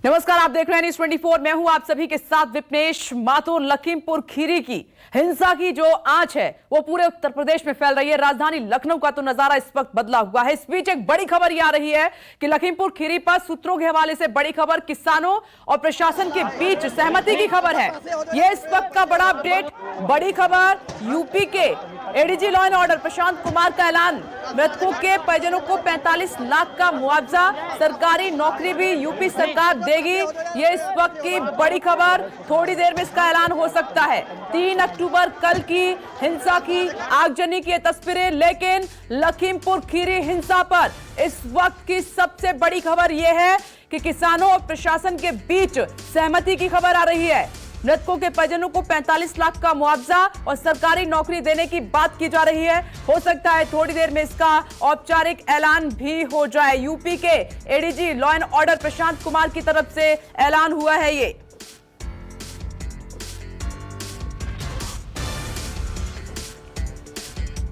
नमस्कार, आप देख रहे हैं न्यूज़ 24। मैं हूं आप सभी के साथ विपनेश माथुर। लखीमपुर खीरी की हिंसा की जो आंच है वो पूरे उत्तर प्रदेश में फैल रही है। राजधानी लखनऊ का तो नजारा इस वक्त बदला हुआ है। इस बीच एक बड़ी खबर ये आ रही है कि लखीमपुर खीरी पर सूत्रों के हवाले से बड़ी खबर, किसानों और प्रशासन के बीच सहमति की खबर है। यह इस वक्त का बड़ा अपडेट, बड़ी खबर। यूपी के ADG law and order Prashant Kumar का ऐलान, मृतकों के परिजनों को 45 लाख का मुआवजा, सरकारी नौकरी भी यूपी सरकार देगी। ये इस वक्त की बड़ी खबर। थोड़ी देर में इसका ऐलान हो सकता है। 3 अक्टूबर कल की हिंसा की आगजनी की तस्वीरें, लेकिन लखीमपुर खीरी हिंसा पर इस वक्त की सबसे बड़ी खबर यह है कि किसानों और प्रशासन के बीच सहमति की खबर आ रही है। मृतकों के परिजनों को 45 लाख का मुआवजा और सरकारी नौकरी देने की बात की जा रही है। हो सकता है थोड़ी देर में इसका औपचारिक ऐलान भी हो जाए। यूपी के ADG law and order Prashant Kumar की तरफ से ऐलान हुआ है ये।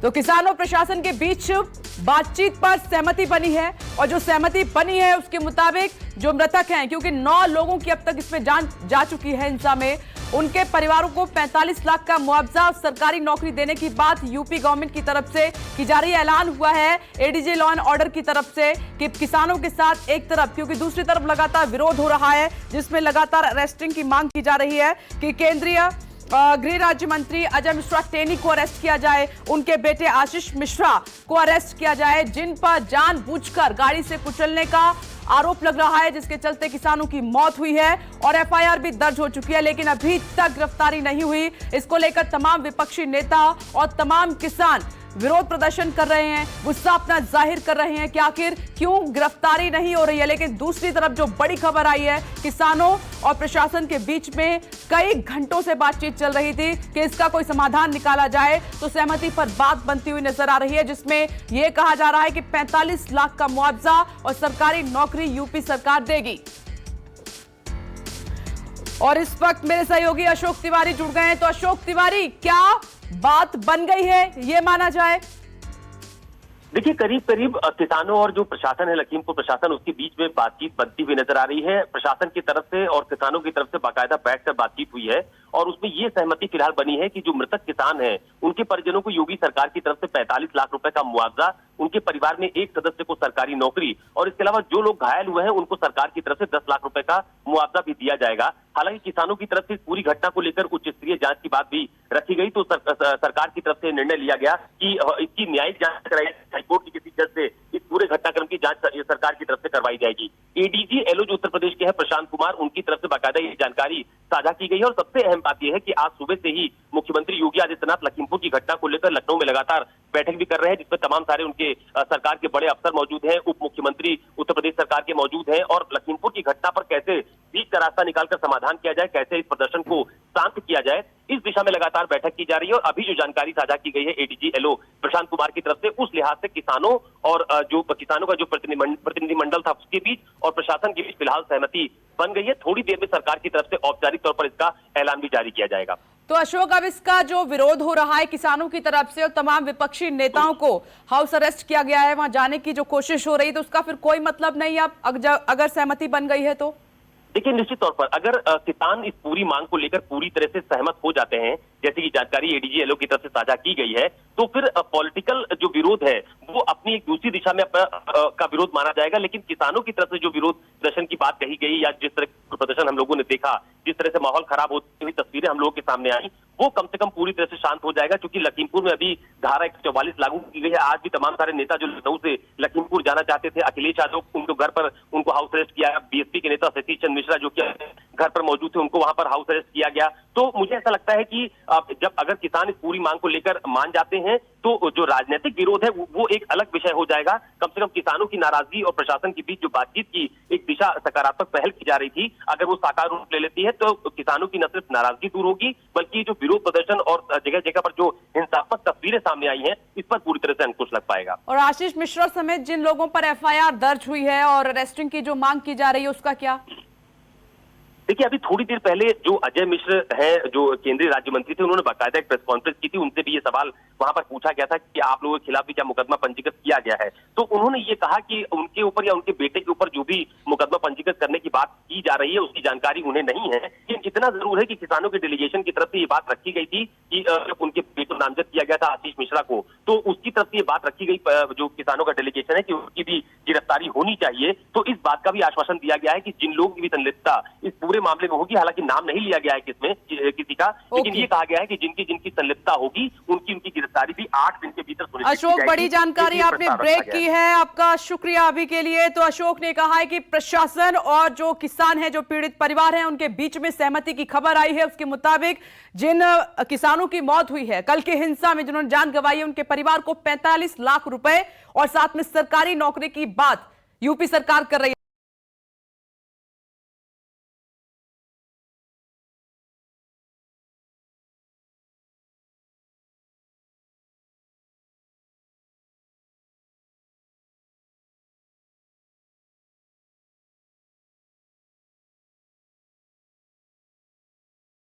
तो किसानों प्रशासन के बीच बातचीत पर सहमति बनी है और जो सहमति बनी है उसके मुताबिक जो मृतक हैं, क्योंकि 9 लोगों की अब तक इसमें जान जा चुकी है हिंसा में, उनके परिवारों को 45 लाख का मुआवजा और सरकारी नौकरी देने की बात यूपी गवर्नमेंट की तरफ से की जा रही है। ऐलान हुआ है एडीजी लॉ एंड ऑर्डर की तरफ से कि किसानों के साथ एक तरफ, क्योंकि दूसरी तरफ लगातार विरोध हो रहा है जिसमें लगातार अरेस्टिंग की मांग की जा रही है कि केंद्रीय गृह राज्य मंत्री अजय मिश्रा टेनी को अरेस्ट किया जाए, उनके बेटे आशीष मिश्रा को अरेस्ट किया जाए, जिन पर जानबूझकर गाड़ी से कुचलने का आरोप लग रहा है, जिसके चलते किसानों की मौत हुई है और एफआईआर भी दर्ज हो चुकी है, लेकिन अभी तक गिरफ्तारी नहीं हुई। इसको लेकर तमाम विपक्षी नेता और तमाम किसान विरोध प्रदर्शन कर रहे हैं, गुस्सा अपना जाहिर कर रहे हैं कि आखिर क्यों गिरफ्तारी नहीं हो रही है। लेकिन दूसरी तरफ जो बड़ी खबर आई है, किसानों और प्रशासन के बीच में कई घंटों से बातचीत चल रही थी कि इसका कोई समाधान निकाला जाए, तो सहमति पर बात बनती हुई नजर आ रही है, जिसमें यह कहा जा रहा है कि 45 लाख का मुआवजा और सरकारी नौकरी यूपी सरकार देगी। और इस वक्त मेरे सहयोगी अशोक तिवारी जुड़ गए हैं। तो अशोक तिवारी, क्या बात बन गई है ये माना जाए? देखिए, करीब करीब किसानों और जो प्रशासन है, लखीमपुर प्रशासन, उसके बीच में बातचीत बनती हुई नजर आ रही है। प्रशासन की तरफ से और किसानों की तरफ से बाकायदा बैठकर बातचीत हुई है और उसमें ये सहमति फिलहाल बनी है कि जो मृतक किसान हैं उनके परिजनों को योगी सरकार की तरफ से 45 लाख रुपए का मुआवजा, उनके परिवार में एक सदस्य को सरकारी नौकरी और इसके अलावा जो लोग घायल हुए हैं उनको सरकार की तरफ से 10 लाख रुपए का मुआवजा भी दिया जाएगा। हालांकि किसानों की तरफ से पूरी घटना को लेकर उच्च स्तरीय जांच की बात भी रखी गई, तो सरकार की तरफ से निर्णय लिया गया कि इसकी न्यायिक जांच कराई, हाईकोर्ट की किसी जज से इस पूरे घटनाक्रम की जांच सरकार की तरफ से करवाई जाएगी। एडीजी एलओ जो उत्तर प्रदेश के हैं प्रशांत कुमार, उनकी तरफ से बाकायदा ये जानकारी साझा की गई है। और सबसे अहम बात यह है कि आज सुबह से ही मुख्यमंत्री योगी आदित्यनाथ लखीमपुर की घटना को लेकर लखनऊ में लगातार बैठक भी कर रहे हैं, जिसमें तमाम सारे उनके सरकार के बड़े अफसर मौजूद हैं, उप मुख्यमंत्री उत्तर प्रदेश सरकार के मौजूद हैं और लखीमपुर की घटना पर कैसे बीच का रास्ता निकालकर समाधान किया जाए, कैसे इस प्रदर्शन को शांत किया जाए, इस दिशा में लगातार बैठक की जा रही है। और अभी जो जानकारी साझा की गई है एडीजी एलओ प्रशांत कुमार की तरफ से, उस लिहाज से किसानों और जो किसानों का जो प्रतिनिधिमंडल था उसके बीच और प्रशासन के बीच फिलहाल सहमति बन गई है। थोड़ी देर में सरकार की तरफ से औपचारिक तौर पर इसका ऐलान भी जारी किया जाएगा। तो अशोक, अब इसका जो विरोध हो रहा है किसानों की तरफ से और तमाम विपक्षी नेताओं को हाउस अरेस्ट किया गया है, वहां जाने की जो कोशिश हो रही है, तो उसका फिर कोई मतलब नहीं है अगर सहमति बन गई है तो? देखिए, निश्चित तौर पर अगर किसान इस पूरी मांग को लेकर पूरी तरह से सहमत हो जाते हैं, जैसे कि जानकारी एडीजी एलओ की तरफ से साझा की गई है, तो फिर पॉलिटिकल जो विरोध है वो अपनी एक दूसरी दिशा में का विरोध माना जाएगा। लेकिन किसानों की तरफ से जो विरोध प्रदर्शन की बात कही गई या जिस तरह का प्रदर्शन हम लोगों ने देखा, जिस तरह से माहौल खराब होती हुई तस्वीरें हम लोगों के सामने आई, वो कम से कम पूरी तरह से शांत हो जाएगा। क्योंकि लखीमपुर में अभी धारा 144 लागू की गई है। आज भी तमाम सारे नेता जो लखनऊ से लखीमपुर जाना चाहते थे, अखिलेश यादव, उनको घर पर उनको हाउस अरेस्ट किया गया। बीएसपी के नेता सतीश चंद्र मिश्रा जो कि घर पर मौजूद थे, उनको वहां पर हाउस अरेस्ट किया गया। तो मुझे ऐसा लगता है कि जब अगर किसान इस पूरी मांग को लेकर मान जाते हैं तो जो राजनीतिक विरोध है वो एक अलग विषय हो जाएगा। कम से कम किसानों की नाराजगी और प्रशासन के बीच जो बातचीत की एक दिशा सकारात्मक पहल की जा रही थी, अगर वो साकार रूप ले लेती है तो किसानों की न सिर्फ नाराजगी दूर होगी, बल्कि जो विरोध प्रदर्शन और जगह जगह पर जो हिंसात्मक तस्वीरें सामने आई हैं, इस पर पूरी तरह से अंकुश लग पाएगा। और आशीष मिश्रा समेत जिन लोगों पर एफआईआर दर्ज हुई है और अरेस्टिंग की जो मांग की जा रही है, उसका क्या? देखिए, अभी थोड़ी देर पहले जो अजय मिश्र हैं, जो केंद्रीय राज्य मंत्री थे, उन्होंने बाकायदा एक प्रेस कॉन्फ्रेंस की थी। उनसे भी ये सवाल वहां पर पूछा गया था कि आप लोगों के खिलाफ भी क्या मुकदमा पंजीकृत किया गया है। तो उन्होंने ये कहा कि उनके ऊपर या उनके बेटे के ऊपर जो भी मुकदमा पंजीकृत करने की बात की जा रही है, उसकी जानकारी उन्हें नहीं है। लेकिन इतना जरूर है कि किसानों के डेलीगेशन की तरफ से ये बात रखी गई थी कि जब उनके बेटे को नामजद किया गया था आशीष मिश्रा को, तो उसकी तरफ से ये बात रखी गई, जो किसानों का डेलीगेशन है, कि उनकी भी गिरफ्तारी होनी चाहिए। तो इस बात का भी आश्वासन दिया गया है कि जिन लोगों की भी संलिप्तता इस पूरे मामले में होगी, हालांकि नाम नहीं लिया गया है किसी का, लेकिन ये कहा गया है कि जिनकी जिनकी संलिप्तता होगी उनकी गिरफ्तारी भी 8 दिन के भीतर सुनिश्चित की अशोक, जाएगी। बड़ी जानकारी आपने ब्रेक की है, आपका शुक्रिया अभी के लिए। तो अशोक ने कहा है कि प्रशासन और जो किसान है, जो पीड़ित परिवार है, उनके बीच में सहमति की खबर आई है। उसके मुताबिक जिन किसानों की मौत हुई है कल की हिंसा में, जिन्होंने जान गंवाई है, उनके परिवार को 45 लाख रुपए और साथ में सरकारी नौकरी की बात यूपी सरकार कर रही है।